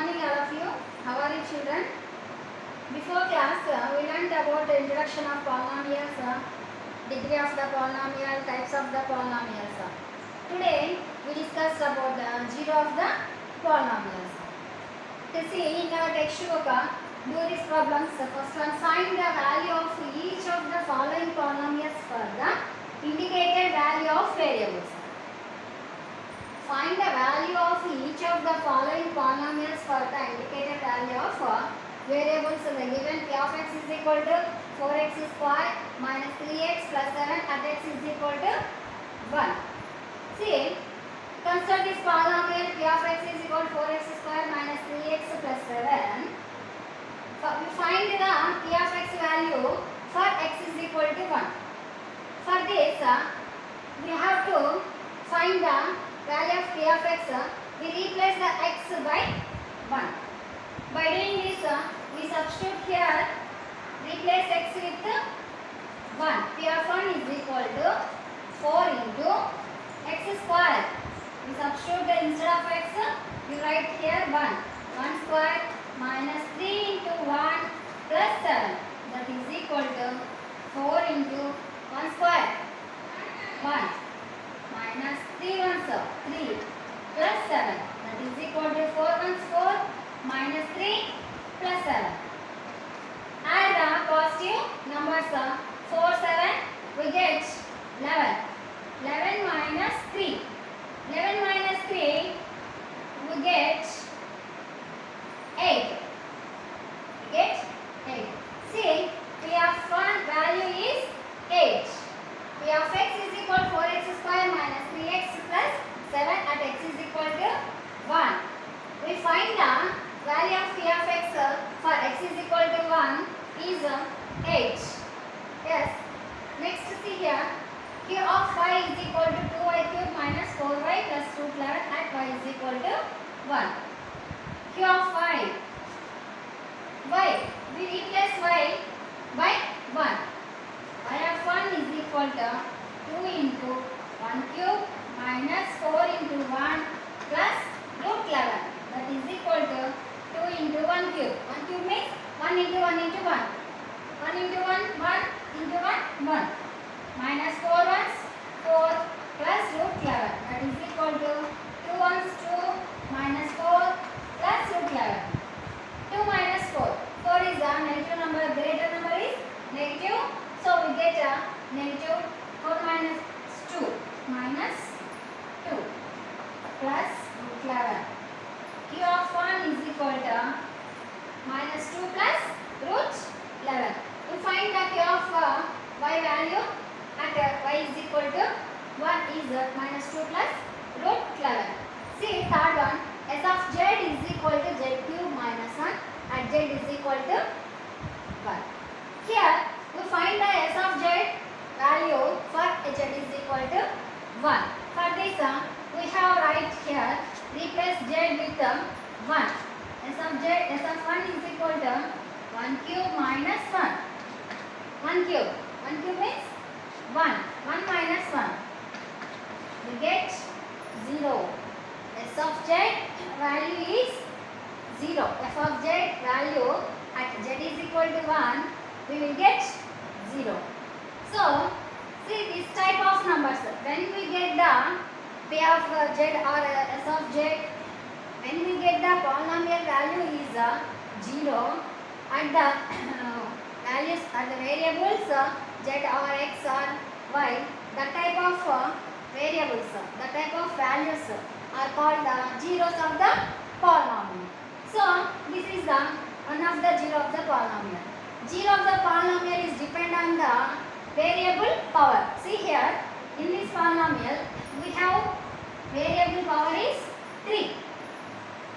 morning all of you. How are you children? Before class we learnt about the introduction of polynomials, degree of the polynomial, types of the polynomials. Today we discussed about the zero of the polynomials. You see in our textbook, do these problems. First one, find the value of each of the following polynomials for the indicated value of variables. Find the value of each of the following polynomials for the indicated value of variables. The given p of x is equal to 4x square minus 3x plus 7 at x is equal to 1. See, consider this polynomial p of x is equal to 4x square minus 3x plus 7. We find the p of x value for x is equal to 1. For this, we have to find the value of p of x. We replace the x by 1. By doing this, we substitute here, replace x with 1. P of 1 is equal to 4 into x square. We substitute the instead of x, we write here 1. 1 square minus 3 into 1 plus 7. That is equal to 4 into 1 square. 1 minus 3 ones 3 plus 7. That is equal to 4 ones 4 minus 3 plus 7. Add the positive numbers 4, 7, we get 11. 11 minus 3. 11 minus 3, we get 8. Get 8. See, p of 1 value is 8. P of x is equal to 4x square minus 3x plus 7 at x is equal to 1. We find the value of p of x for x is equal to 1 is 8. Yes. Next see here, q of y is equal to 2y cube minus 4y plus root 11 at y is equal to 1. Q of y, we replace y by 1. Y of 1 is equal to 2 into 1 cube minus 4 into 1 plus root 11. That is equal to 2 into 1 cube. 1 cube means 1 into 1 into 1. 1 into 1, 1 into 1, 1. Minus 4 ones, 4 plus root 11. That is equal to 2 ones, 2 minus 4 plus root 11. 2 minus 4. 4 is a negative number, greater number is negative. So we get a negative 4 minus 2 minus 2 plus root 11. Q of 1 is equal to minus 2 plus root 11. We find the Q of y value at y is equal to 1 is minus 2 plus root 11. See third one, s of z is equal to z cube minus 1 at z is equal to 1. Here we find the s of z value for z is equal to 1. For this we have write here, replace z with 1. S of 1 is equal to 1 cube minus 1. 1 cube. 1 cube means 1. 1 minus 1. We get 0. S of z value is 0. F of z value at z is equal to 1. We will get 0. So, see this type of numbers. When we get the p of z or s of z, when we get the polynomial value is 0 and the values or the variables z or x or y, the type of variables, the type of values are called the zeros of the polynomial. So, this is the one of the zero of the polynomial. Zero of the polynomial is depend on the variable power. See here, in this polynomial, we have variable power is 3.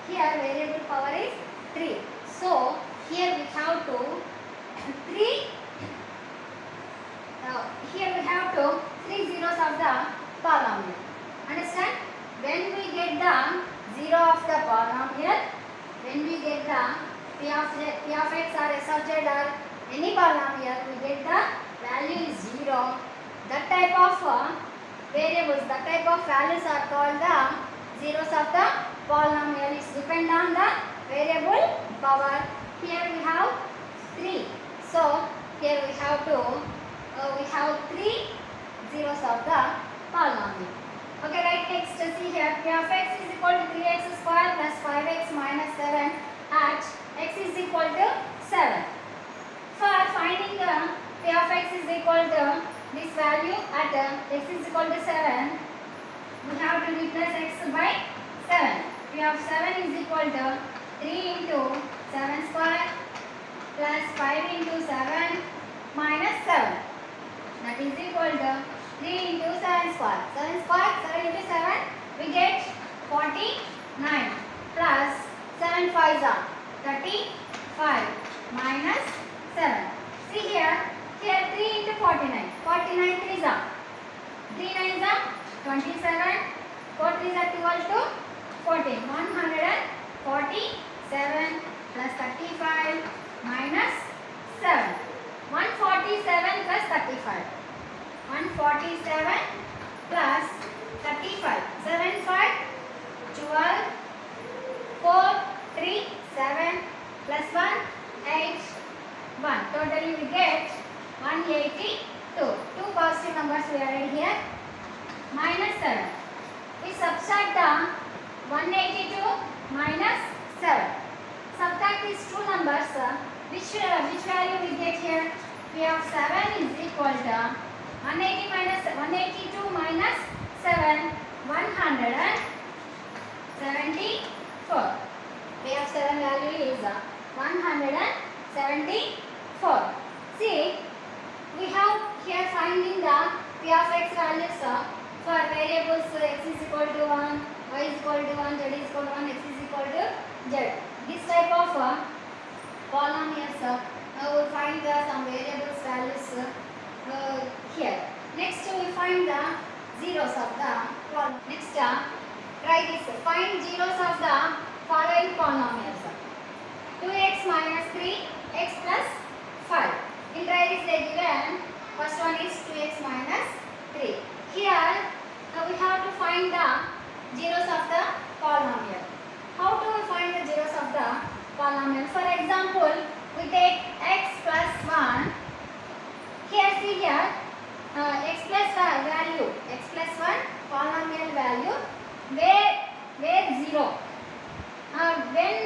Here, variable power is 3. So, here we have to 3. Here we have to 3 zeros of the polynomial. Understand? When we get the zero of the polynomial, when we get the p of x or s of z or any polynomial, we get the value is 0. That type of variables, that type of values are called the zeros of the polynomial. It depends on the power. Here we have 3. So here we have we have 3 zeros of the polynomial. Okay, right, next see here p of x is equal to 3x square plus 5x minus 7 at x is equal to 7. For finding the p of x is equal to this value at x is equal to 7, we have to replace x by 7. P of 7 is equal to 3 into 7 square plus 5 into 7 minus 7. That is equal to 3 into 7 square. 7 square, 7 into 7, we get 49 plus 7 5s are 35 minus 7. See here 3 into 49. 49 3s are 3 9s are 27. 4 3s are 12 to 14. 147 plus 35 minus 7. 147 plus 35. 147 plus 35. 7 5 12. 4 3 7 plus 1 8 1. Totally we get 182. Two positive numbers we added here. Minus 7. We subtract the 182 minus 7. Subtract these two numbers. Which value we get here? P of 7 is equal to 182 minus 7, 174. P of 7 value is 174. See, we have here finding the P of x values for variables x is equal to 1, y is equal to 1, z is equal to 1, x is equal to z. This type of polynomials we will find some variables values here. Next we find the zeros of the polynomial. Next try this. Find zeros of the following polynomials. 2x minus 3, x plus 5. In try this they given first one is 2x minus 3. Here we have to find the zeros of the polynomial. How to find the zeros of the polynomial? For example, we take x plus 1. Here see here x plus value, x plus 1 polynomial value where 0. When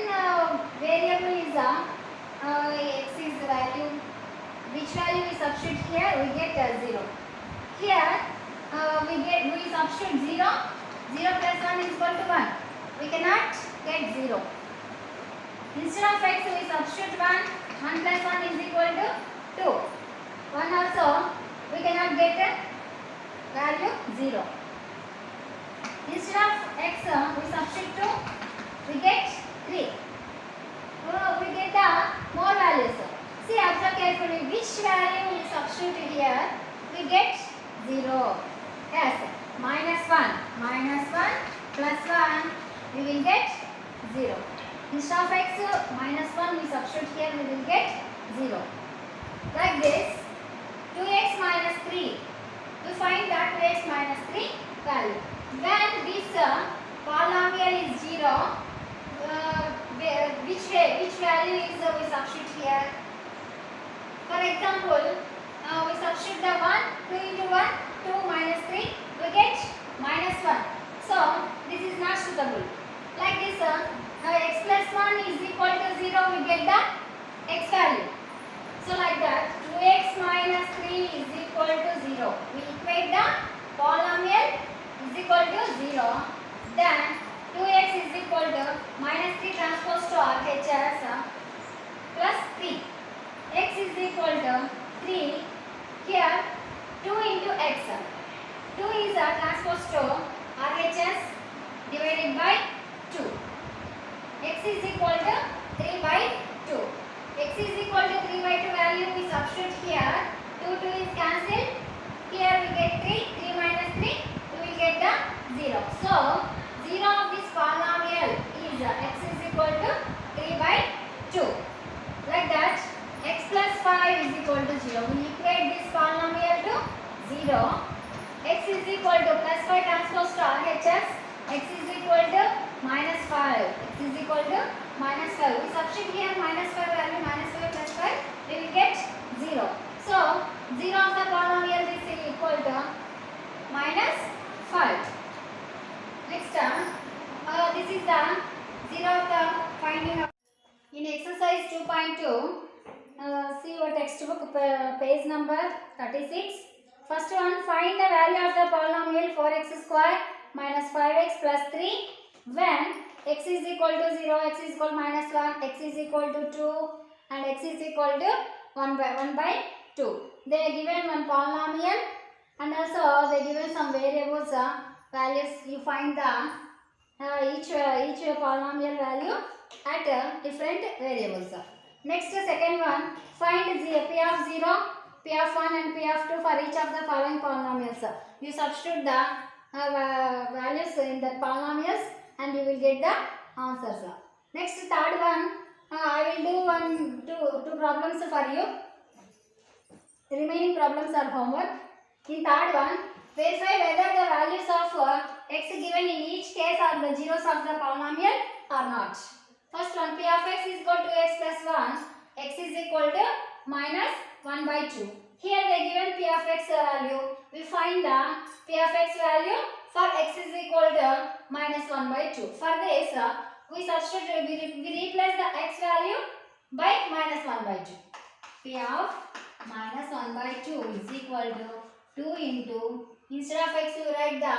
variable is x is the value, which value we substitute here, we get 0. Here we substitute 0. 0 plus 1 is equal to 1. We cannot get 0. Instead of x we substitute 1. 1 plus 1 is equal to 2. 1 also we cannot get a value 0. Instead of x we substitute 2. We get 3. We get the more values. See, observe carefully which value we substitute here. We get 0. Yes, minus 1 plus 1 we will get 0. Instead of x minus 1 we substitute here, we will get 0. Like this, 2x minus 3. We find that 2x minus 3 value. When this polynomial is 0, which value is we substitute here? For example, we substitute the 1, 2 into 1, 2 minus 3, we get minus 1. So, this is not suitable. Like this, x plus 1 is equal to 0, we get the x value. So, like that, 2x minus 3 is equal to 0. We equate the polynomial is equal to 0. Then, 2x is equal to minus 3 transpose to RHS plus 3. X is equal to 3. Here 2 into x. 2 is transpose to RHS divided by 2. X is equal to 3 by 2. X is equal to 3 by 2 value we substitute here. 2 is cancelled. Here we get 3. 3 minus 3 we will get the 0. So 0 of this polynomial is x is equal to 3 by 2. Like that, x plus 5 is equal to 0. We equate this polynomial to 0. X is equal to plus 5 transpose to RHS. X is equal to minus 5. X is equal to minus 5. We substitute here minus 5 value, minus 5 plus 5, we will get 0. So 0 of the polynomial is equal to minus 5. Next, this is the 0 of the finding of. In exercise 2.2, see your textbook page number 36. First one, find the value of the polynomial 4x square minus 5x plus 3 when x is equal to 0, x is equal to minus 1, x is equal to 2 and x is equal to 1 by 2. They are given one polynomial and also they given some variables values. You find the each polynomial value at different variables. Next, second one, find the p of 0, p of 1 and p of 2 for each of the following polynomials. You substitute the values in the polynomials and you will get the answers. Next, third one, I will do two problems for you. The remaining problems are homework. In third one, verify whether the values of x given in each case are the zeros of the polynomial or not. First one, p of x is equal to x plus 1, x is equal to minus 1 by 2. Here they given p of x value. We find the p of x value for x is equal to minus 1 by 2. For this, we substitute, we replace the x value by minus 1 by 2. P of minus 1 by 2 is equal to 2 into, instead of x you write the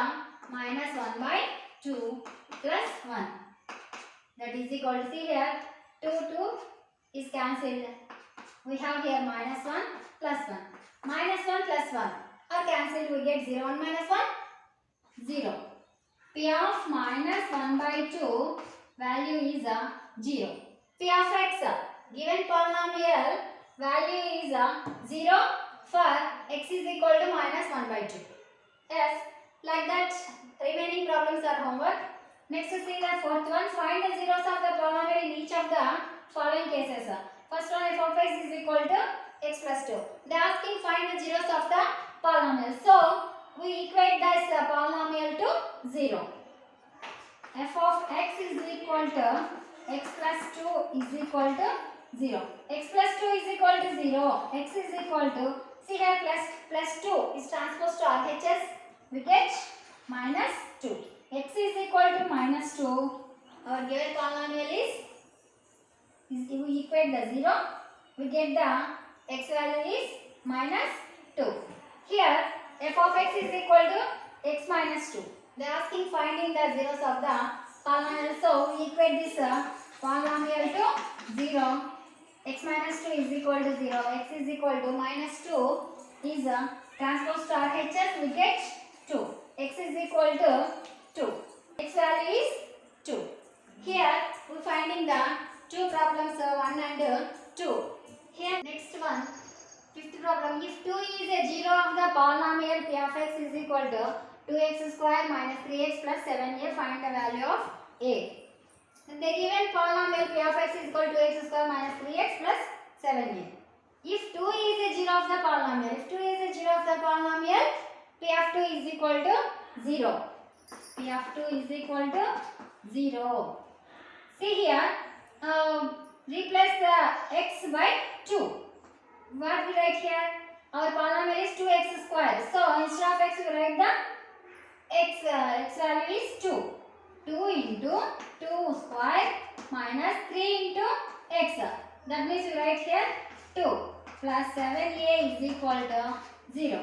minus 1 by 2 plus 1. That is equal to, see here, 2 is cancelled. We have here minus 1 plus 1. Minus 1 plus 1 are cancelled. We get 0. 1 minus 1, 0. P of minus 1 by 2 value is 0. P of x, given polynomial value is 0 for x is equal to minus 1 by 2. Yes, like that remaining problems are homework. Next, see the fourth one. Find the zeros of the polynomial in each of the following cases. First one, f of x is equal to x plus 2. They are asking find the zeros of the polynomial. So, we equate this polynomial to 0. F of x is equal to x plus 2 is equal to 0. X plus 2 is equal to 0. X is equal to, see here, plus 2 is transposed to RHS. We get minus 2. X is equal to minus 2. Our given polynomial is we equate the 0. We get the x value is minus 2. Here, f of x is equal to x minus 2. They are asking finding the zeros of the polynomial. So, we equate this polynomial to 0. X minus 2 is equal to 0. X is equal to minus 2 is transposed to RHS. We get 2. X is equal to 2. X value is 2. Here we are finding the two problems 1 and 2. Here next one, fifth problem. If 2 is a 0 of the polynomial p of x is equal to 2x square minus 3x plus 7a, find the value of a. And the given polynomial p of x is equal to x square minus 3x plus 7a. If 2 is a 0 of the polynomial, p of 2 is equal to 0. P of 2 is equal to 0. See here, replace the x by 2. What we write here? Our polynomial is 2x square. So, instead of x, we write the x value is 2. 2 into 2 square minus 3 into x. That means we write here 2 plus 7a is equal to 0.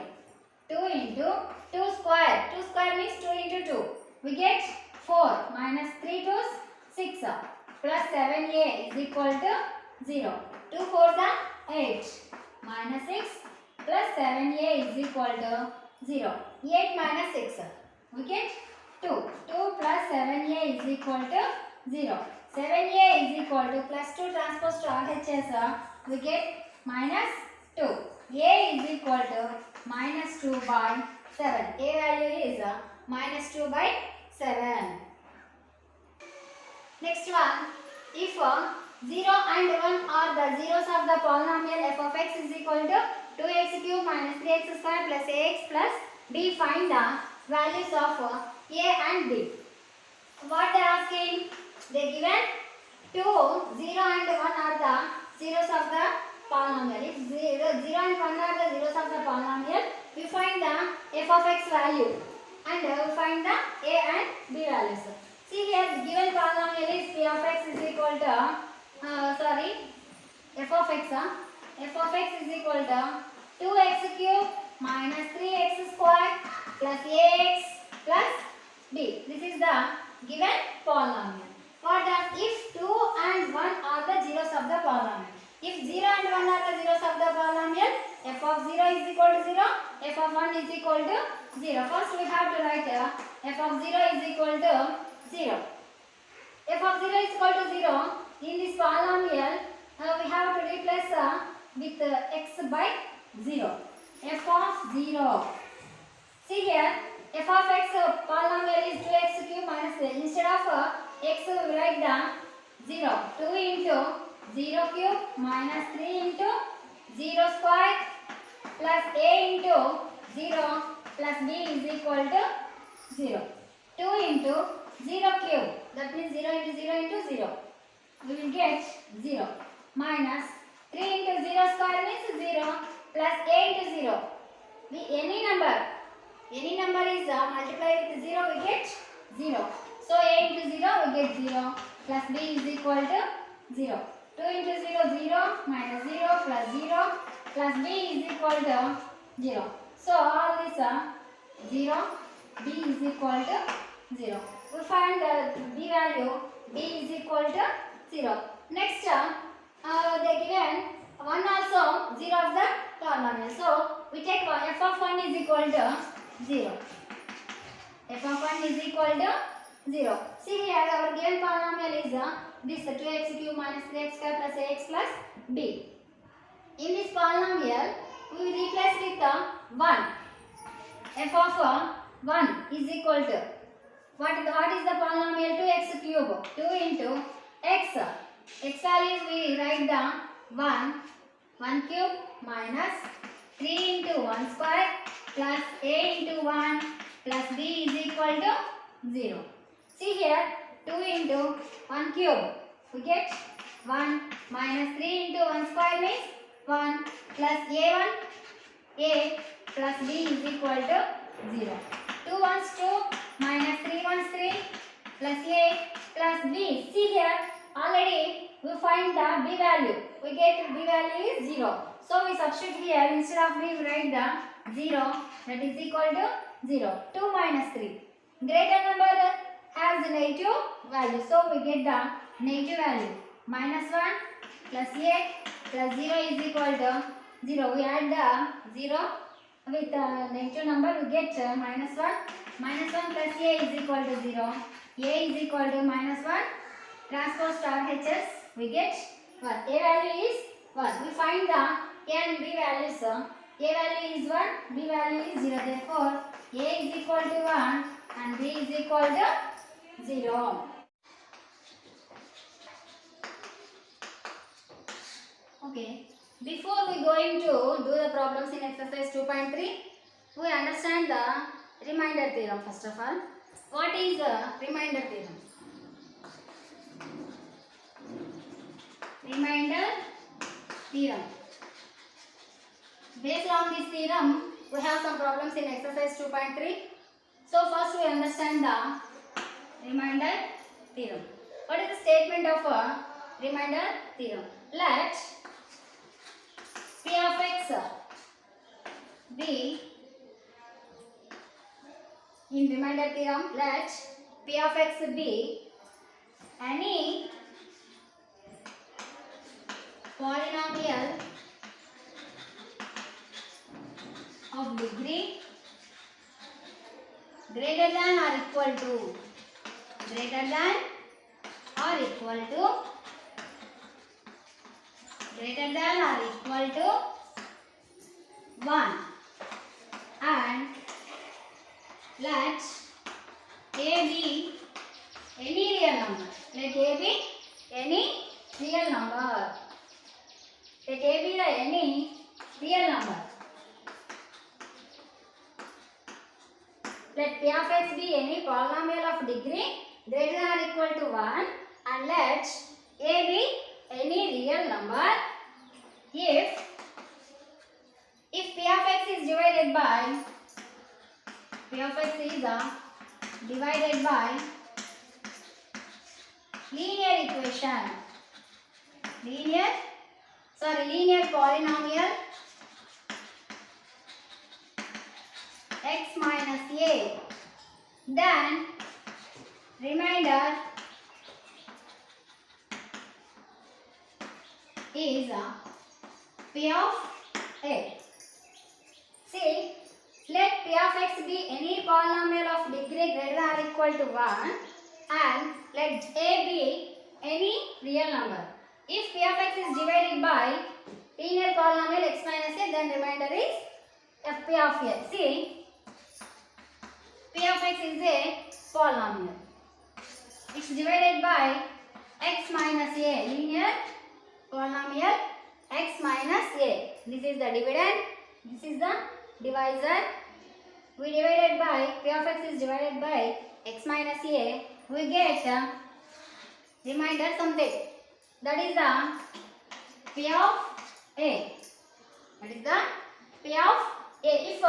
2 into 2 square. 2 square means 2 into 2. We get 4 minus 3 to 6 plus 7a is equal to 0. 2 4s are 8 minus 6 plus 7a is equal to 0. 8 minus 6. We get 2. 2 plus 7a is equal to 0. 7a is equal to plus 2 transpose to RHS. We get minus 2. A is equal to minus 2 by 7. A value is minus 2 by 7. Next one. If 0 and 1 are the zeros of the polynomial f of x is equal to 2x cube minus 3x square plus ax plus b, find the values of a and b. What they are asking? They given 2, 0 and 1 are the zeros of the polynomial. If 0 and 1 are the zeros of the polynomial, we find the f of x value and we find the a and b values. See here, the given polynomial is p of x is equal to f of x. F of x is equal to 2x cube minus 3x square plus ax plus b. This is the given polynomial. What does if 2 and 1 are the zeros of the polynomial? If 0 and 1 are the zeros of the polynomial, f of 0 is equal to 0, f of 1 is equal to 0. First we have to write f of 0 is equal to 0. F of 0 is equal to 0. In this polynomial, we have to replace with x by 0. F of 0. See here, f of x polynomial is 2x cube minus instead of x we write down 0. 2 into 0 cube minus 3 into 0 square plus a into 0 plus b is equal to 0. 2 into 0 cube, that means 0 into 0 into 0. We will get 0 minus 3 into 0 square means 0 plus a into 0. Any number is multiplied with 0, we get 0. So a into 0 we get 0 plus b is equal to 0. 2 into 0 0 minus 0 plus 0 plus b is equal to 0. So all this 0, b is equal to 0. We find the b value, b is equal to 0. Next they given 1 also 0 of the polynomial. So we take f of 1 is equal to 0. F of 1 is equal to 0. See here our given polynomial is this 2x cube minus 3x square plus ax plus b. In this polynomial we will replace with 1. F of 1 is equal to what is the polynomial? 2x cube. 2 into x. X values we write down 1 cube minus 3 into 1 square plus a into 1 plus b is equal to 0. See here 2 into 1 cube. We get 1 minus 3 into 1 square means 1 plus a plus b is equal to 0. 2 ones 2 minus 3 ones 3 plus a plus b. See here already we find the b value. We get b value is 0. So we substitute here instead of b we write the 0 that is equal to 0. 2 minus 3. Greater number has a negative value. So we get the negative value. Minus 1 plus a plus 0 is equal to 0. We add the 0 with negative number we get minus 1. Minus 1 plus a is equal to 0. A is equal to minus 1. Transpose star hs we get 1. A value is 1. We find the a and b values. A value is 1. B value is 0. Therefore a is equal to 1 and b is equal to 0. Okay. Before we going to do the problems in exercise 2.3, we understand the remainder theorem first of all. What is the remainder theorem? Remainder theorem. Based on this theorem, we have some problems in exercise 2.3. So first we understand the remainder theorem. What is the statement of a remainder theorem? Let P of x be, in remainder theorem, let P of x be any polynomial of degree greater than or equal to 1 and let a be any real number. Let a be any real number. Let a be the any real number. Let P of x be any polynomial of degree greater than or equal to 1 and let a be any real number if p of x is divided by linear equation, linear polynomial x minus a, then remainder is p of a. See, let p of x be any polynomial of degree greater than or equal to 1 and let a be any real number. If p of x is divided by linear polynomial x minus a, then remainder is f p of a. See, p of x is a polynomial. It's divided by x minus a, linear polynomial x minus a. This is the dividend, this is the divisor. We divided by p of x is divided by x minus a. We get remainder something. That is the p of a. That is the p of a. If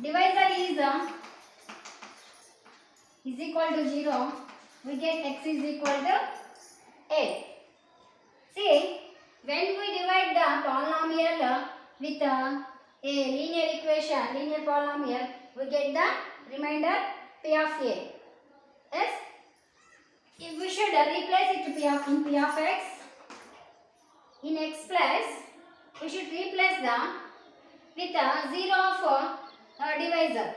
divisor is equal to 0, we get x is equal to a. See, when we divide the polynomial with a linear equation, linear polynomial, we get the remainder p of a. Yes? If we should replace it in p of x, in x plus, we should replace the with a 0 of divisor.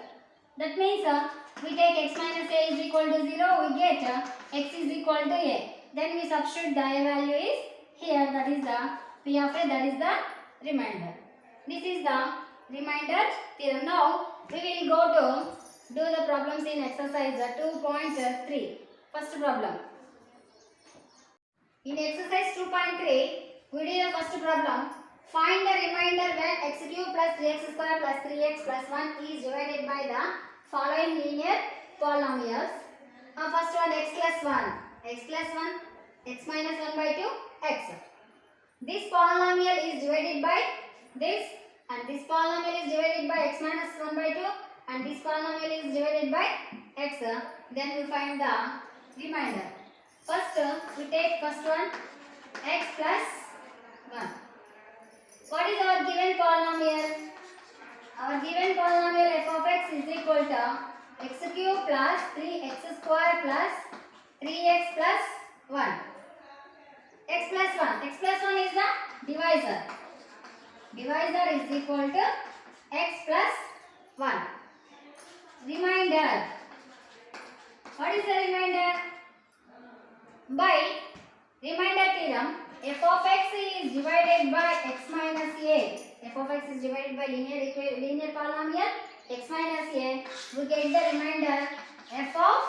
That means we take x minus a is equal to 0, we get x is equal to a. Then we substitute the value is here, that is the p of a, that is the remainder. This is the remainder theorem. Now we will go to do the problems in exercise 2.3. First problem. In exercise 2.3, we do the first problem. Find the remainder when x cube plus 3x square plus 3x plus 1 is divided by the following linear polynomials. First one, x plus 1, x minus 1 by 2, x. This polynomial is divided by this, and this polynomial is divided by x minus 1 by 2, and this polynomial is divided by x. Then we find the remainder. First, we take first one, x plus 1. What is our given polynomial? Our given polynomial f of x is equal to x cube plus 3x square plus 3x plus 1. X plus 1. X plus 1 is the divisor. Divisor is equal to x plus 1. Remainder. What is the remainder? By remainder theorem, f of x is divided by x minus a. F of x is divided by linear polynomial x minus a. We get the remainder f of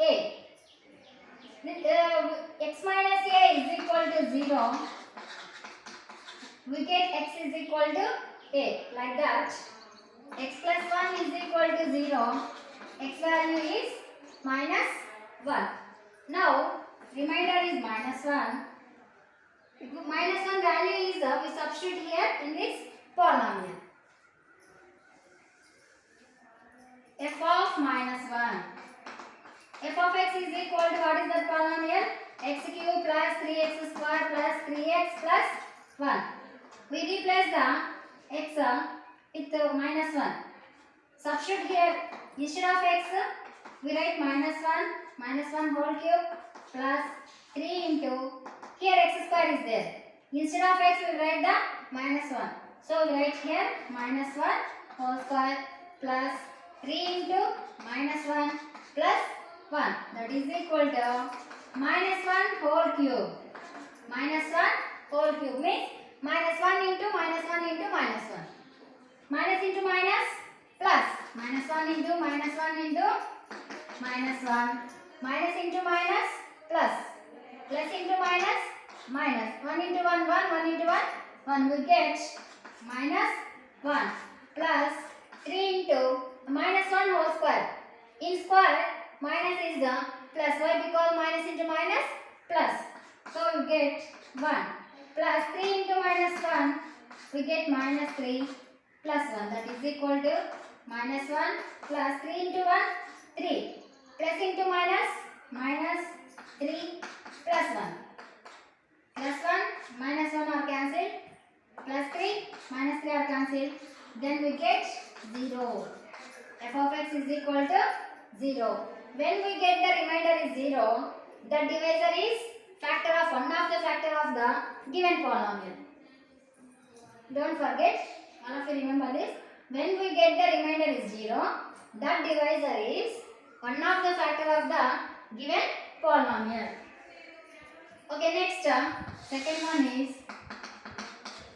a. X minus a is equal to 0. We get x is equal to a, like that. X plus 1 is equal to 0. X value is minus 1. Now, remainder is minus 1. Minus 1 value is, we substitute here in this polynomial. F of minus 1. F of x is equal to, what is that polynomial? X cube plus 3x square plus 3x plus 1. We replace the x with minus 1. Substitute here, instead of x, we write minus 1 whole cube plus 3 into, here x square is there. Instead of x, we write the minus 1. So we write here minus 1 whole square plus 3 into minus 1 plus 1. That is equal to minus 1 whole cube. Minus 1 whole cube means minus 1 into minus 1 into minus 1. Minus into minus plus. Minus 1 into minus 1 into minus 1. Minus into minus plus. Plus into minus minus. 1 into 1 1 into 1 1. We get minus 1 plus 3 into minus 1 whole square. In square, minus is the plus. Why? Because minus into minus plus. So we get 1 plus 3 into minus 1. We get minus 3 plus 1. That is equal to minus 1 plus 3 into 1, 3. Plus into minus, minus 3 plus 1. Plus 1, minus 1 are cancelled. Plus 3, minus 3 are cancelled. Then we get 0. F of x is equal to 0. When we get the remainder is 0, the divisor is factor of one of the factor of the given polynomial. Don't forget, all of you remember this. When we get the remainder is 0, that divisor is one of the factor of the given polynomial. Okay, next second one is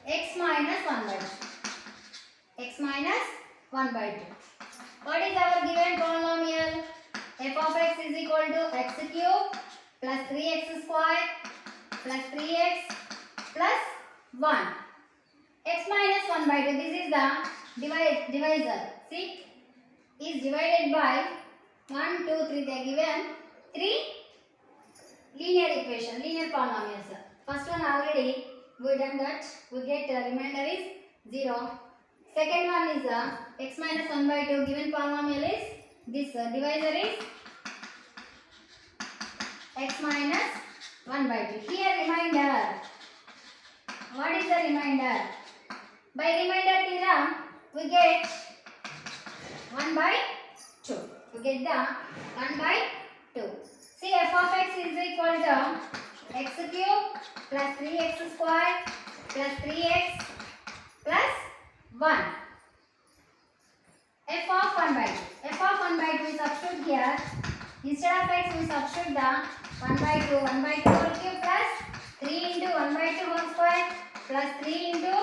x minus 1 by 2. X minus 1 by 2. What is our given polynomial? F of x is equal to x cube plus 3x square plus 3x plus 1. X minus 1 by 2. This is the divisor. See, is divided by 1, 2, 3. They are given 3 linear equation, linear polynomials. First one already we done that. We get remainder is 0. Second one is x minus 1 by 2. Given polynomial is this divisor is x minus 1 by 2. Here remainder. What is the remainder? By remainder theorem we get 1 by 2. We get the 1 by 2. See, f of x is equal to x cube plus 3x square plus 3x plus 1. F of 1 by 2. F of 1 by 2 we substitute here. Instead of x we substitute the 1 by 2. 1 by 2 whole cube plus 3 into 1 by 2 whole square plus 3 into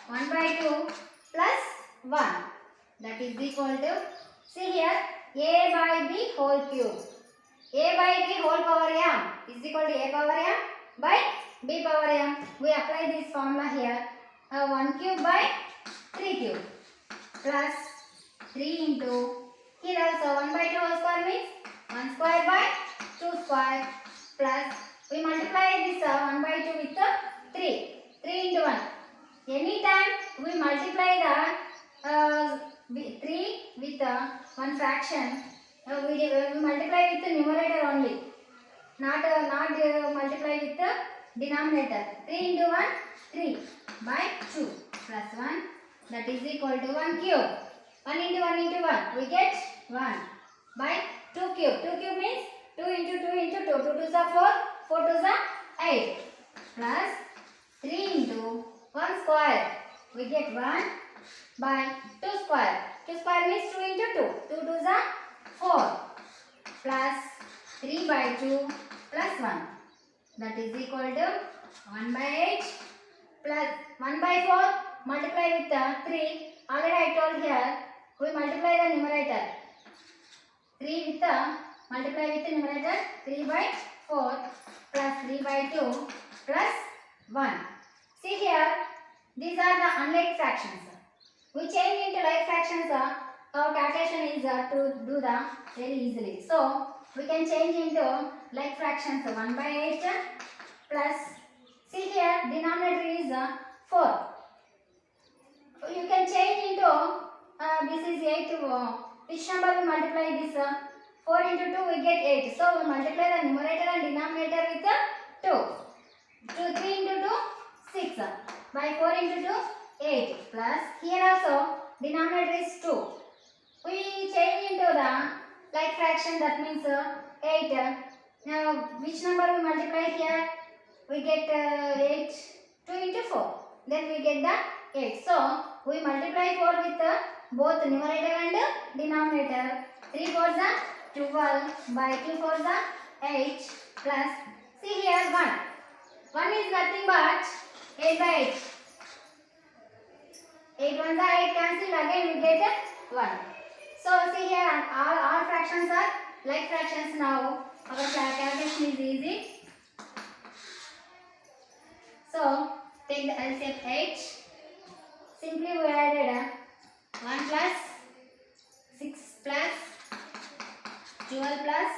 1 by 2 plus 1. That is equal to, see here, a by b whole cube. A by b whole power m is equal to a power m by b power m. We apply this formula here. 1 cube by 3 cube plus 3 into, here also 1 by 2 whole square means 1 square by 2 square plus, we multiply this 1 by 2 with 3. 3 into 1. Anytime we multiply the 3 with one fraction, we multiply with the numerator only, not multiply with the denominator. 3 into 1, 3 by 2 plus 1, that is equal to 1 cube. 1 into 1 into 1, we get 1 by 2 cube. 2 cube means 2 into 2 into 2. 2 2s are 4, 4 2s are 8 plus 3 into 1 square, we get 1 by 2 square. 2 square means 2 into 2. 2 2s are 4 plus 3 by 2 plus 1. That is equal to 1 by 8 plus 1 by 4 multiply with 3. Already I told here, we multiply the numerator. 3 with multiply with the numerator. 3 by 4 plus 3 by 2 plus 1. See here, these are the unlike fractions. We change into like fractions. Our calculation is to do the very easily. So we can change into like fractions. 1 by 8 plus, see here, denominator is 4. You can change into this is 8. Which number we multiply this? 4 into 2 we get 8. So we multiply the numerator and denominator with 2. 3 into 2, 6. By 4 into 2, 8. Plus here also denominator is 2. We change into the like fraction, that means 8. Now which number we multiply here? We get 8. 2 into 4. Then we get the 8. So we multiply 4 with both numerator and denominator. 3 4s are 12 by 2 4s are 8 plus, see here 1. 1 is nothing but 8 by 8. 8 1s are 8, cancel, again we get 1. So see here all fractions are like fractions. Now our calculation is easy. So take the LCM 8. Simply we added 1 plus 6 plus 12 plus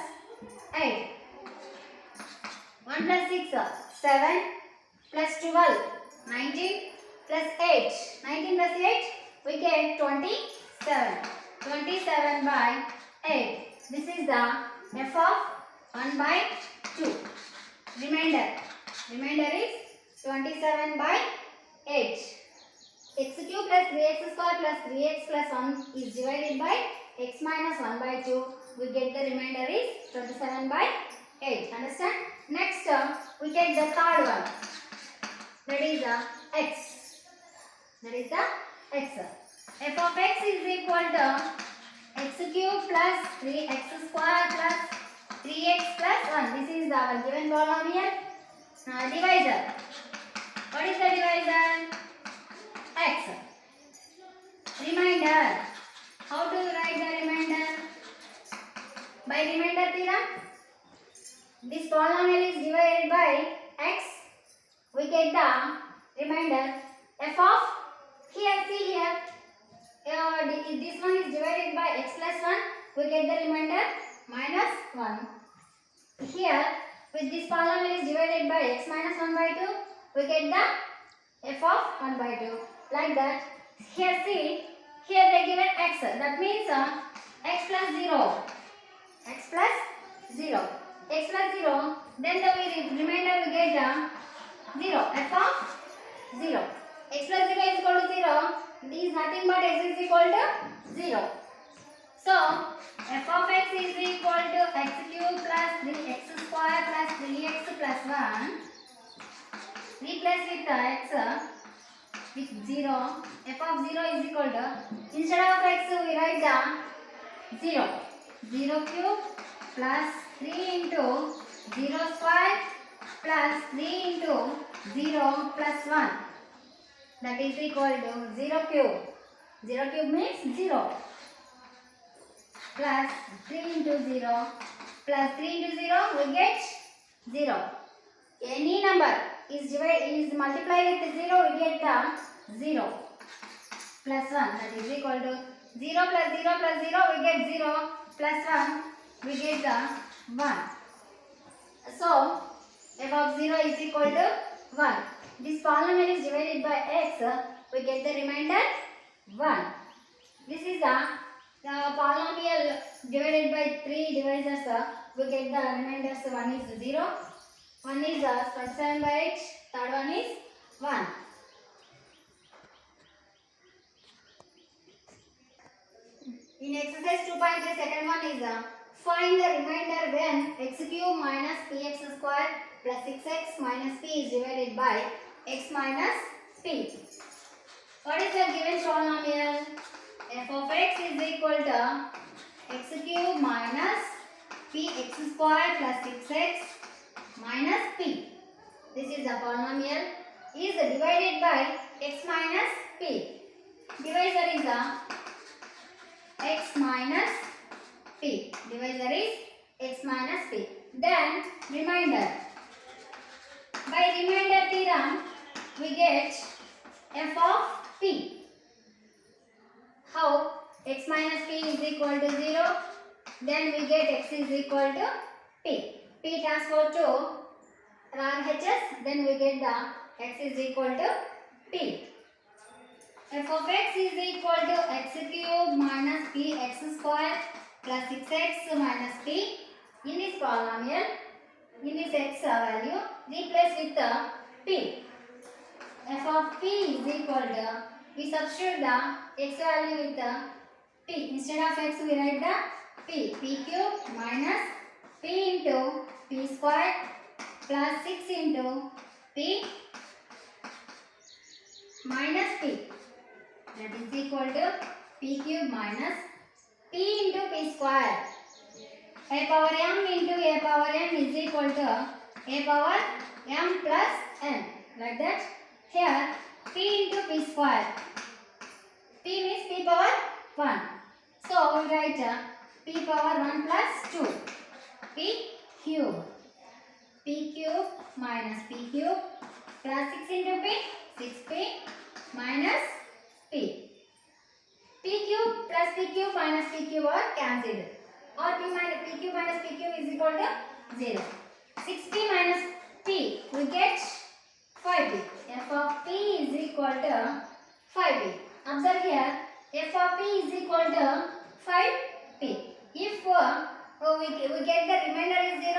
8. 1 plus 6, 7 plus 12, 19 plus 8. 19 plus 8, we get 27. 27 by 8. This is the f of 1 by 2. Remainder is 27 by 8. X cube plus 3x square plus 3x plus 1 is divided by x minus 1 by 2. We get the remainder is 27 by 8. Understand? Next, we take the third one. That is the x. F of x is equal to x cube plus 3x square plus 3x plus 1. This is our given polynomial. Now divisor. What is the divisor? X. Remainder. How do you write the remainder? By remainder theorem. This polynomial is divided by x. We get the remainder f of, here see here, this one is divided by x plus 1. We get the remainder minus 1. Here with this polynomial is divided by x minus 1 by 2. We get the f of 1 by 2. Like that. Here see, here they given x. That means x plus 0. X plus 0. X plus 0. Then the remainder we get 0. F of 0. X plus 0 is equal to 0. It is nothing but x is equal to 0. So, f of x is equal to x cube plus 3x square plus 3x plus 1. Replace with x with 0. F of 0 is equal to, instead of x we write the 0. 0 cube plus 3 into 0 square plus 3 into 0 plus 1. That is equal to 0 cube. 0 cube means 0. Plus 3 into 0 plus 3 into 0 we get 0. Any number is multiplied with 0, we get the 0 plus 1. That is equal to 0 plus 0 plus 0, we get 0 plus 1, we get the 1. So, f of 0 is equal to 1. This polynomial is divided by x, we get the remainder 1. This is the polynomial divided by 3 divisors, we get the remainders. 1 is 0, 1 is 27 by 8, third one is 1. In exercise 2.3, second one is find the remainder when x cube minus px square plus 6x minus p is divided by x minus p. What is the given polynomial? F of x is equal to x cube minus px square plus 6x minus p. This is the polynomial is divided by x minus p. Divisor is x minus p. Divisor is x minus p. Then remainder. By remainder theorem, we get f of p. How? X minus p is equal to 0. Then we get x is equal to p. P transfer to RHS. Then we get the x is equal to p. F of x is equal to x cube minus px square plus 6x minus p. In this polynomial, in this x value, replace with the p. F of p is equal to, we substitute the x value with the p. Instead of x, we write the p. P cube minus p into p square plus 6 into p minus p. That is equal to p cube minus p into p square. A power m into a power n is equal to a power m plus n. Like that. Here p into p square. P means p power 1. So we write p power 1 plus 2. P cube. P cube minus p cube plus 6 into p. 6p minus p. P cube plus p cube minus p cube are cancelled. Or p cube minus p cube is equal to 0. 6p minus p, we get 5p. F of p is equal to 5p. Observe here, f of p is equal to 5p. If we get the remainder is 0,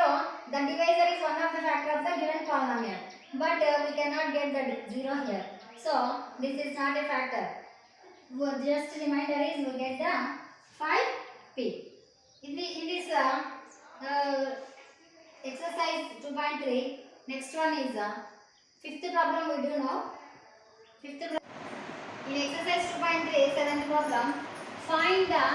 the divisor is one of the factor of the given polynomial. But we cannot get the 0 here. So, this is not a factor. Just reminder is we get the 5p. In this exercise 2.3, next one is fifth problem we do now. In exercise 2.3, seventh problem, find the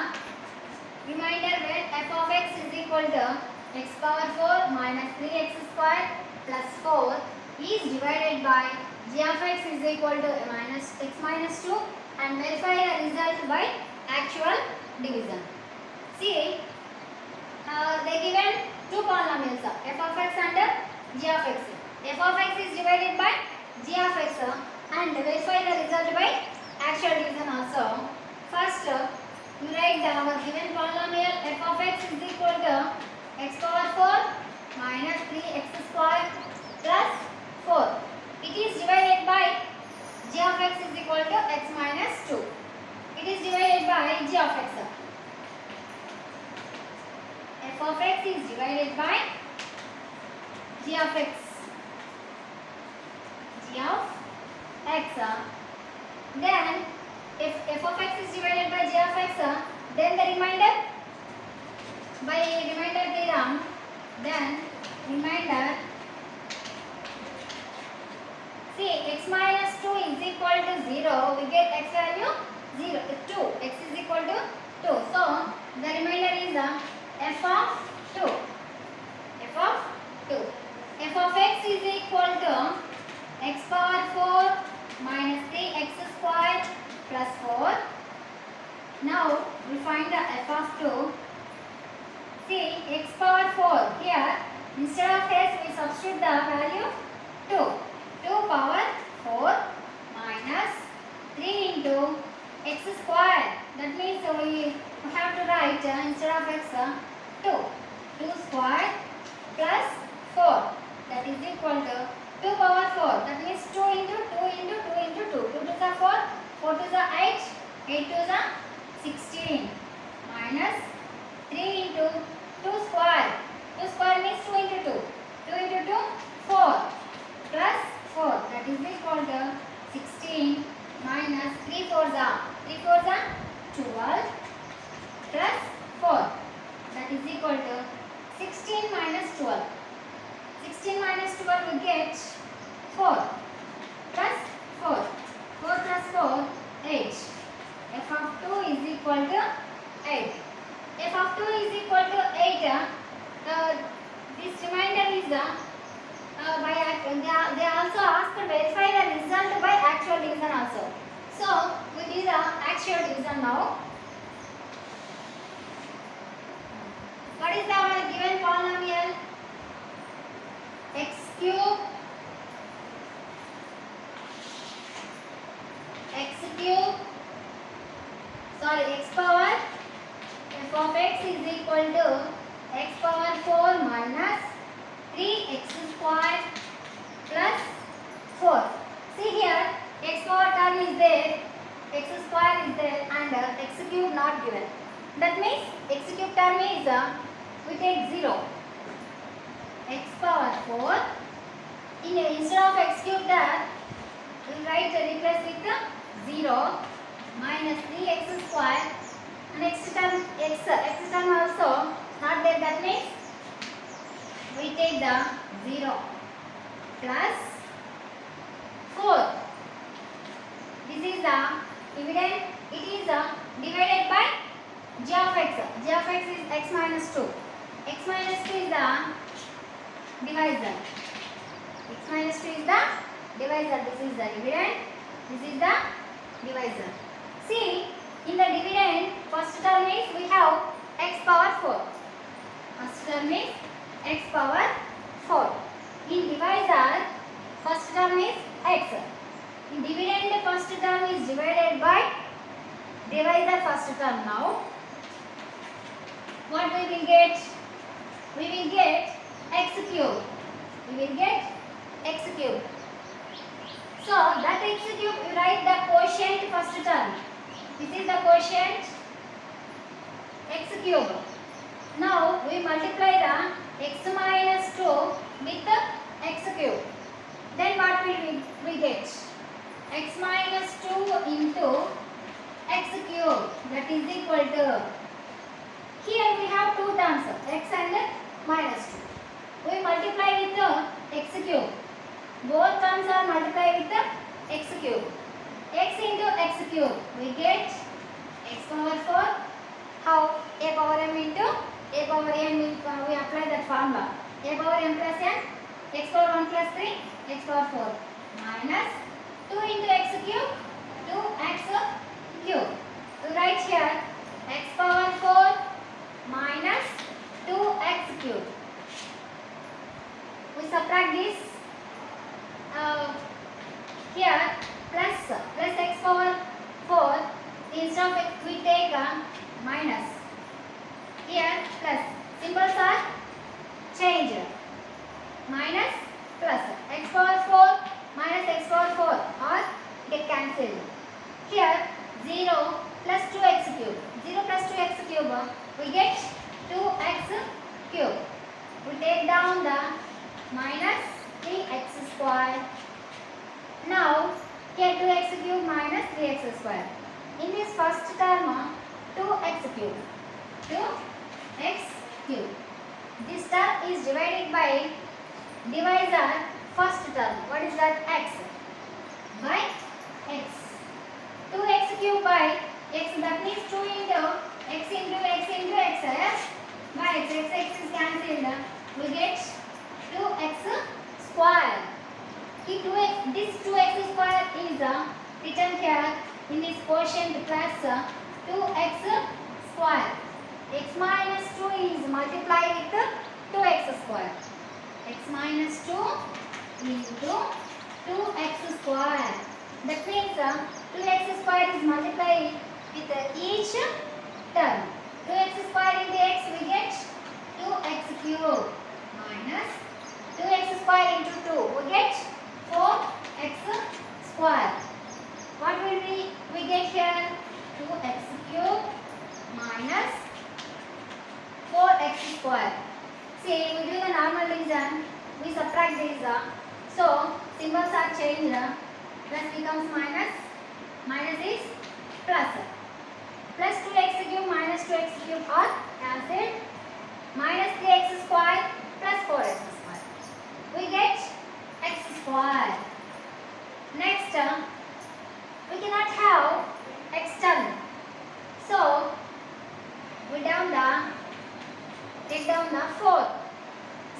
remainder when f of x is equal to x power 4 minus 3x square plus 4 is divided by g of x is equal to minus x minus 2 and verify the result by actual division. See, they given two polynomials f of x and g of x. F of x is divided by g of x and verify the result by actual division also. First, you write our given polynomial f of x is equal to x power 4 minus 3x square plus 4. It is divided by g of x is equal to x minus 2. It is divided by g of x. F of x is divided by g of x. G of x. Then if f of x is divided by g of x, then the remainder by remainder theorem, then remainder, see, x minus 2 is equal to 0, we get x value 0, 2, x is equal to 2. So, the remainder is f of 2. F of 2. F of x is equal to x power 4 minus 3x square plus 4. Now, we find the f of 2. See, x power 4. Here, instead of s, we substitute the value 2. 2 power 4 minus 3 into x square. That means we have to write instead of x 2. 2 square plus 4. That is equal to 2 power 4. That means 2 into 2 into 2 into 2. 2 to the 4. 4 to the 8. 8 to the 16. Minus 3 into 2 square. 2 square means 2 into 2. 2 into 2, 4. Plus 4. That is equal to 16 minus 3 4s are 3 4s are 12 plus 4. That is equal to 16 minus 12. 16 minus 12 we get 4 plus 4. 4 plus 4, 8. F of 2 is equal to 8. F of 2 is equal to 8. This remainder is they also asked to verify the result by actual division also. So we do the actual division now. What is our given polynomial? X cube x power f of x is equal to x power 4 minus 3x square plus 4. See here, x power term is there, x square is there and x cube not given. That means x cube term is we take 0. X power 4 instead of x cube term we write replace with 0 minus 3x square and x term also not there. That means we take the 0 plus 4. This is the dividend. It is divided by g of x. G of x is x minus 2. X minus 2 is the divisor. X minus 2 is the divisor. This is the dividend. This is the divisor. See, in the dividend, first term is we have x power 4. First term is x power 4. In divisor, first term is x. In dividend, first term is divided by divisor first term. Now, what we will get? We will get x cube. We will get x cube. So that x cube you write the quotient first term. This is the quotient x cube. Now we multiply the x minus 2 with the x cube. Then what will we get? X minus 2 into x cube, that is equal to, here we have two terms, x and minus 2. We multiply with the x cube. Both terms are multiplied with the x cube. X into x cube, we get x power 4. How? A power m into a power n, we apply that formula. A power m plus n, x power 1 plus 3, x power 4 minus 2 into x cube, 2x cube. So write here x power 4 minus 2x cube. We subtract this. Here plus x power 4, instead of it we take a minus. Here plus, symbols are changed. Minus plus, x power 4 minus x power 4 or get cancelled. Here 0 plus 2x cube. 0 plus 2x cube, we get 2x cube. We take down the minus 3x square. Now here 2x cube minus 3x square. In this first term, 2x cube. 2x cube. This term is divided by divisor first term. What is that? X by x. 2x cube by x, that means 2 into x into x into x. Yes? By x is cancelled. We get 2x square. This 2x square is written here in this quotient plus 2x square. X minus 2 is multiplied with 2x square. X minus 2 into 2x square. That means 2x square is multiplied with each term. 2x square into x, we get 2x cube minus 2x square into 2, we get 4x square. What will we get here? 2x cube minus 4x square. See, we do the normal division, we subtract these. So symbols are changed. Plus becomes minus. Minus is plus. Plus 2x cube minus 2x cube are cancelled. Minus 3x square plus 4x square. We get x square. Next, we cannot have x term. So we take down the 4.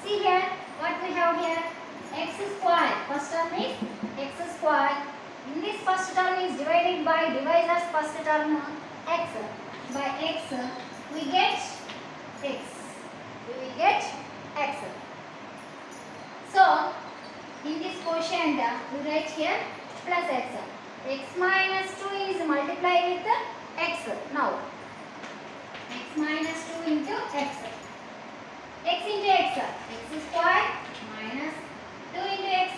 See here what we have here, x square. First term is x square. In this first term is divided by divisor's first term x. By x we get x. We will get x. So in this quotient we write here plus x. X minus 2 is multiplied with x. Now x minus 2 into x. X into x. X square minus 2 into x.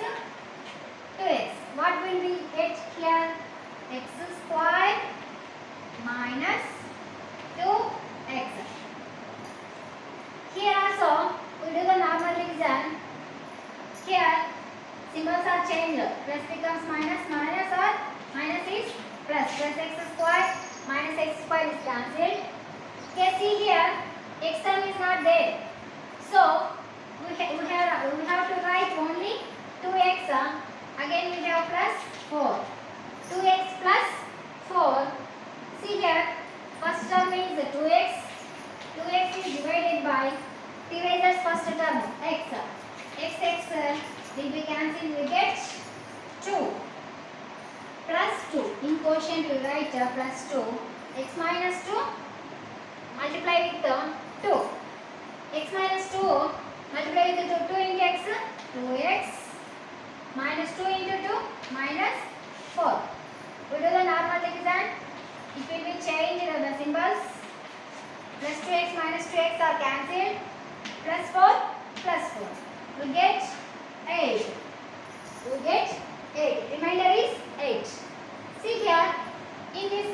2x. What will we get here? X square minus 2x. Here also we do the normal division. Here symbols are changed. Plus becomes minus. Minus or minus is plus. Plus x square minus x square is cancelled. Okay, see here x term is not there. So we have to write only 2x. Again we have plus 4. 2x plus 4. See here, first term is 2x. 2x is divided by divisor's first term x. X will be cancelled, we get 2. Plus 2. In quotient we write plus 2. X minus 2 multiply with 2. X minus 2 multiply with 2 into x. 2x minus 2 into 2 minus 4. We do the normal division. It will be changed the symbols. Plus 2x minus 2x are cancelled. Plus 4 plus 4. We get 8. we get 8. Remainder is 8. See here, in this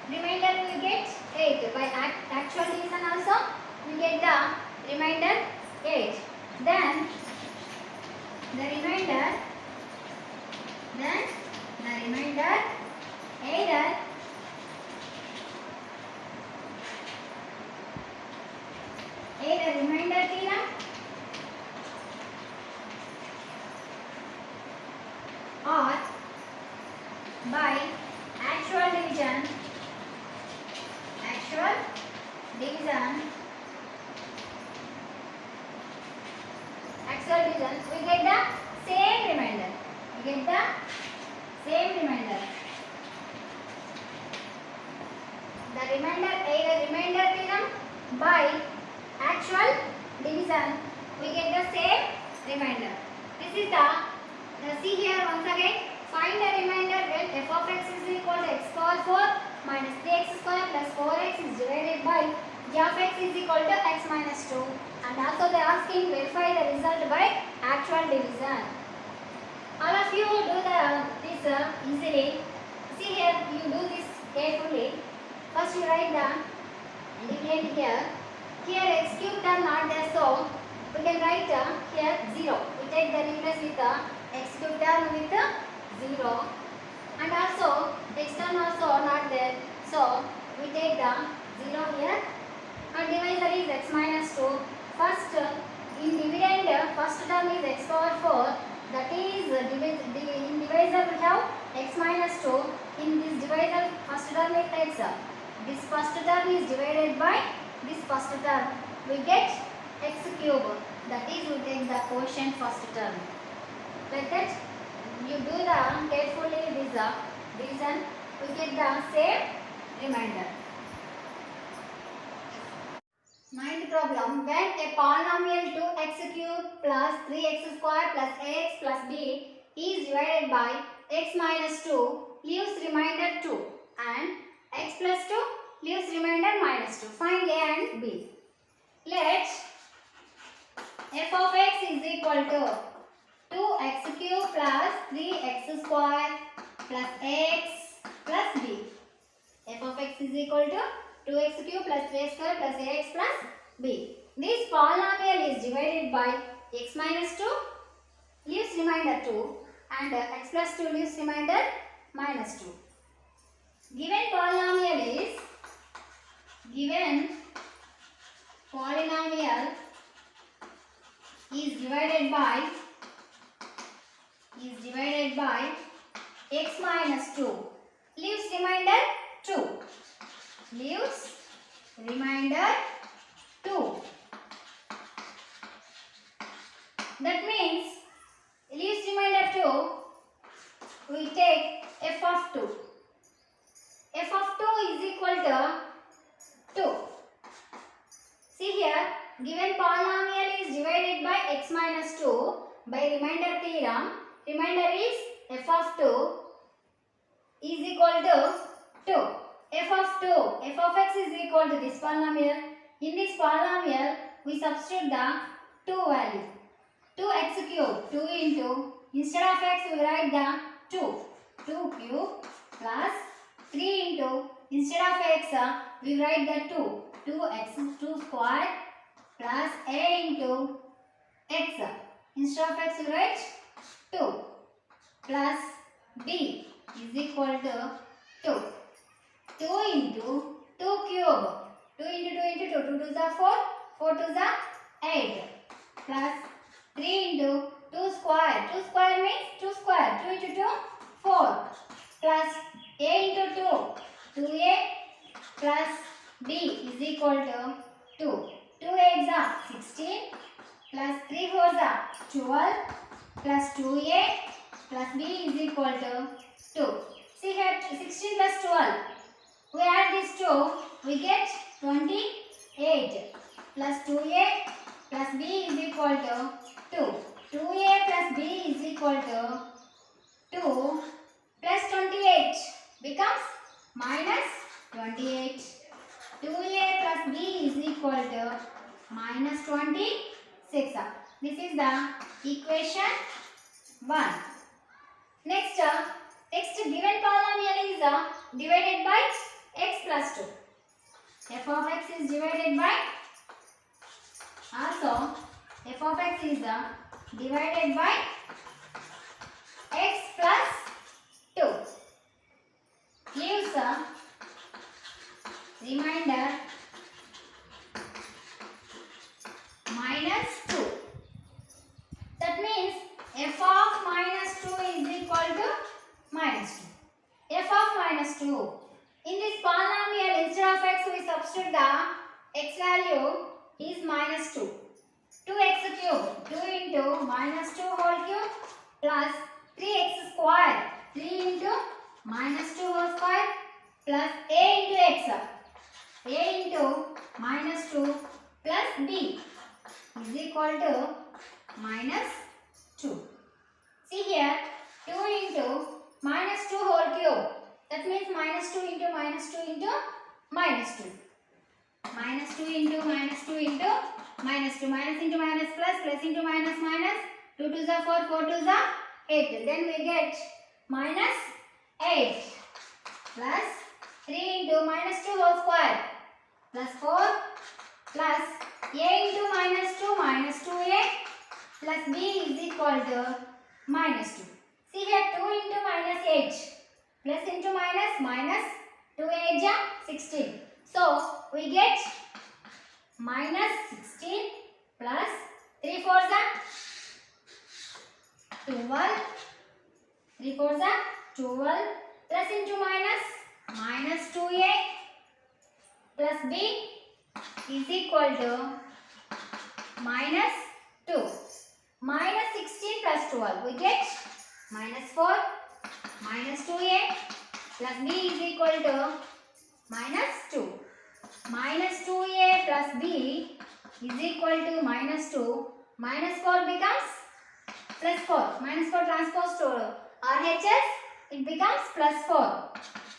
remainder we get 8. By actual division also, we get the remainder 8. Then the remainder either remainder theorem or by actual division we get the same remainder. The remainder, either remainder theorem by actual division, we get the same remainder. This is the see here once again, find the remainder when f of x is equal to x power 4 minus 3x square plus 4x is divided by g of x is equal to x minus 2, and also they are asking verify the result by actual division. All of you do this easily. See here, you do this carefully. First you write the integrand here. Here x cube term not there, so we can write here 0. We take the replace with the x cube term with 0, and also x term also not there, so we take the 0 here, and divisor is x minus 2. First in dividend, first term is x power 4, that is in divisor we have x minus 2. In this divisor first term is x. This first term is divided by this first term, we get x cube, that is we take the quotient first term. Like that you do the carefully this division, we get the same remainder. Ninth problem, when a polynomial 2x cube plus 3x square plus ax plus b is divided by x minus 2 leaves remainder 2 and x plus 2 leaves remainder minus 2. Find a and b. Let f of x is equal to 2x cube plus 3x square plus x plus b. F of x is equal to 2x cube plus 3x square plus ax plus b. This polynomial is divided by x minus 2 leaves remainder 2 and x plus 2 leaves remainder minus 2. Given polynomial is divided by x minus 2 leaves remainder 2. That means leaves remainder 2, we take f of 2. F of 2 is equal to 2. See here, given polynomial is divided by x minus 2 by remainder theorem, remainder is f of 2 is equal to 2. F of x is equal to this polynomial. In this polynomial, we substitute the 2 value. 2x cube, 2 into, instead of x we write the 2. 2 cube plus 3 into, instead of x we write the 2. 2x, 2 square plus a into x. Instead of x we write 2 plus b is equal to 2. 2 into 2 cube. 2 into 2 into 2. 2 to the 4. 4 to the 8. Plus 3 into 2 square. 2 square means 2 square. 2 into 2, 4. Plus a into 2. 2a plus b is equal to 2. 2 8s are 16. Plus 3 4s are 12. Plus 2a plus b is equal to 2. See here, 16 plus 12. We add these two, we get 28. Plus 2a plus b is equal to 2. 2a plus b is equal to 2 plus 28 becomes minus 28. 2a plus b is equal to minus 26. This is the equation 1. Next given polynomial is divided by x plus 2. F of x is divided by, also f of x is divided by x plus 2. Gives a remainder minus 2. That means f of minus 2 is equal to minus 2. F of minus 2. In this polynomial, instead of x, we substitute the x value is minus 2. 2x cube, 2 into minus 2 whole cube plus 3x square, 3 into minus 2 whole square plus a into x, a into minus 2 plus b is equal to minus 2. See here, 2 into minus 2 whole cube. That means minus 2 into minus 2 into minus 2. Minus 2 into minus 2 into minus 2. Minus into minus plus, plus into minus minus. 2 to the 4, 4 to the 8. Then we get minus 8 plus 3 into minus 2 whole square plus 4 plus a into minus 2 minus 2a plus b is equal to minus 2. See here, 2 into minus 8 plus into minus minus 2 8 16. So we get minus 16 plus 3 4 12, 3 4 12 plus into minus minus 2a plus b is equal to minus 2. Minus 16 plus 12, we get minus 4 minus 2a plus b is equal to minus 2. Minus 2a plus b is equal to minus 2. Minus 4 becomes plus 4. Minus 4 transpose to RHS, it becomes plus 4.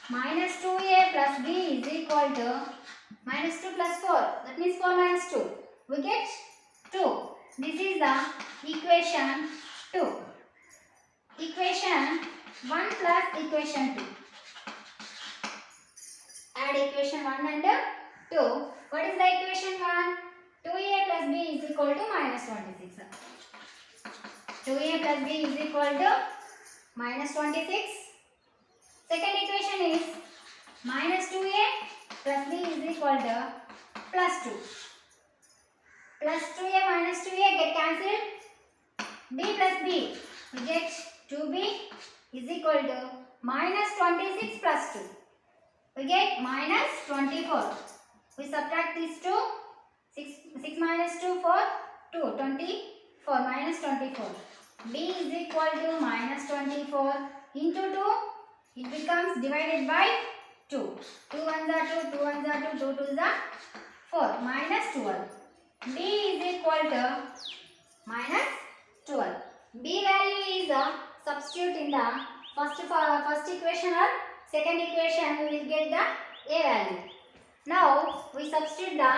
Minus 2a plus b is equal to minus 2 plus 4. That means 4 minus 2. We get 2. This is the equation 2. Equation 1 plus equation 2. Add equation 1 and 2. What is the equation 1? 2a plus b is equal to minus 26. 2a plus b is equal to minus 26. Second equation is minus 2a plus b is equal to plus 2. Plus 2a minus 2a get cancelled. B plus b, we get 2b is equal to minus 26 plus 2. We get minus 24. We subtract these two. 6 minus 2, 4, 2, 24, minus 24. B is equal to minus 24 into 2. It becomes divided by 2. 2 1s are 2, 2 1s are 2, 2 2s are 4, minus 12. B is equal to minus 12. B value is substitute in the first equation or second equation, we will get the A value. Now we substitute the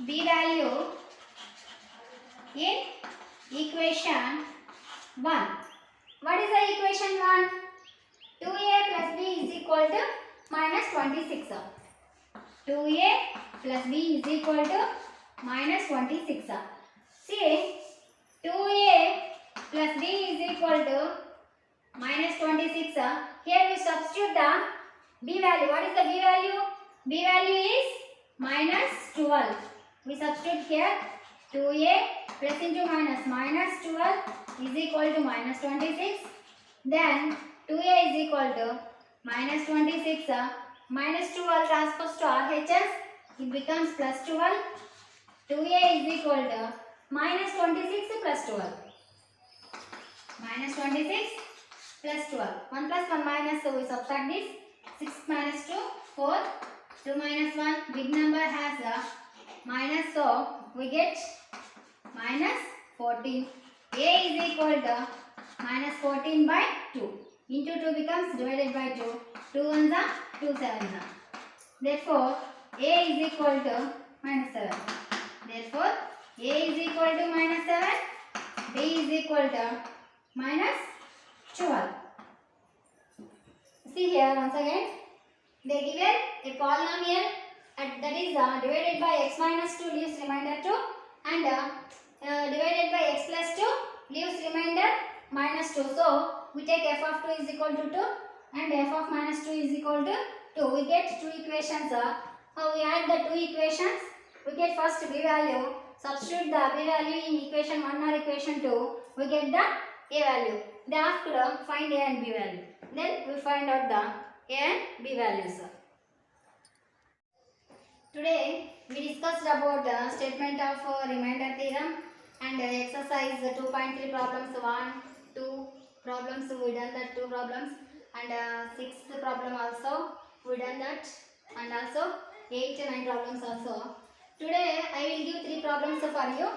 B value in equation 1. What is the equation 1? 2a plus b is equal to minus 26. 2a plus b is equal to minus 26. See, 2a plus b is equal to minus 26. Here we substitute the b value. What is the b value? B value is minus 12. We substitute here 2a plus into minus minus 12 is equal to minus 26. Then 2a is equal to minus 26. Minus 12 transpose to RHS. It becomes plus 12. 2a is equal to minus 26 plus 12. Minus 26 plus 12. 1 plus 1 minus, so we subtract this. 6 minus 2, 4. 2 minus 1, big number has a minus, so we get minus 14. A is equal to minus 14 by 2. Into 2 becomes divided by 2. 2 1s are 2 7s are. Therefore, A is equal to minus 7. Therefore, A is equal to minus 7, B is equal to minus 12. See here once again, they given a polynomial that is divided by x minus 2 leaves remainder 2 and divided by x plus 2 leaves remainder minus 2. So, we take f of 2 is equal to 2 and f of minus 2 is equal to 2. We get two equations. How we add the two equations? We get first b value. Substitute the b value in equation 1 or equation 2. We get the a value. Thereafter, find a and b value. Then we find out the a and b values. Today we discussed about the statement of remainder theorem and exercise 2.3 problems 1, 2 problems we done that 2 problems and 6th problem also we done that and also 8 9 problems also. Today I will give 3 problems for you.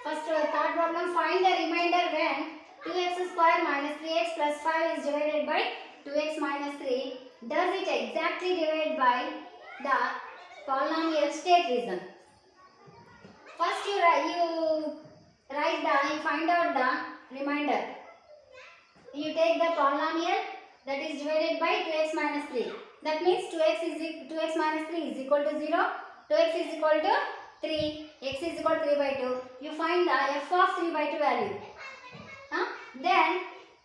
First third problem, find the remainder when 2x square minus 3x plus 5 is divided by 2x minus 3. Does it exactly divide by the polynomial? State reason. First you find out the remainder. You take the polynomial that is divided by 2x minus 3. That means 2x minus 3 is equal to 0. 2x is equal to 3. X is equal to 3 by 2. You find the f of 3 by 2 value. Then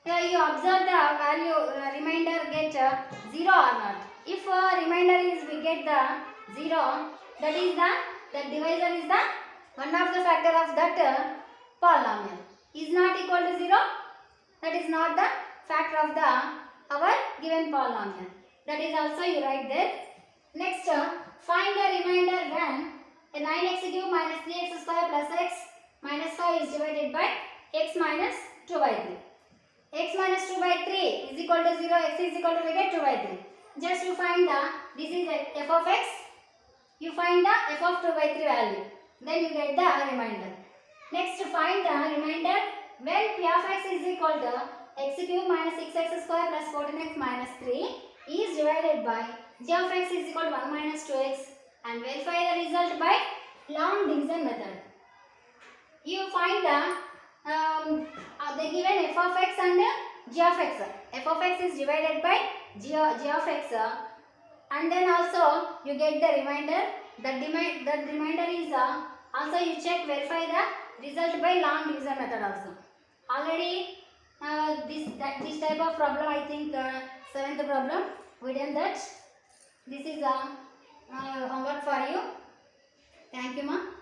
you observe the value remainder get 0 or not. If remainder is we get the 0, that is the divisor is the one of the factor of that polynomial. Is not equal to 0, that is not the factor of the our given polynomial. That is also you write there. Next, find the remainder when a 9x cube minus 3x square plus x minus 5 is divided by x minus 2 by 3. X minus 2 by 3 is equal to 0, x is equal to we get 2 by 3. Just you find the, this is f of x, you find the f of 2 by 3 value. Then you get the remainder. Next, find the remainder when p of x is equal to x cube minus 6x square plus 14x minus 3 is divided by g of x is equal to 1 minus 2x and verify the result by long division method. You find the they given f of x and g of x. F of x is divided by g of x and then also you get the remainder. That remainder is also you check verify the result by long division method also. Already this type of problem, I think 7th problem we done that. This is homework for you. Thank you, ma.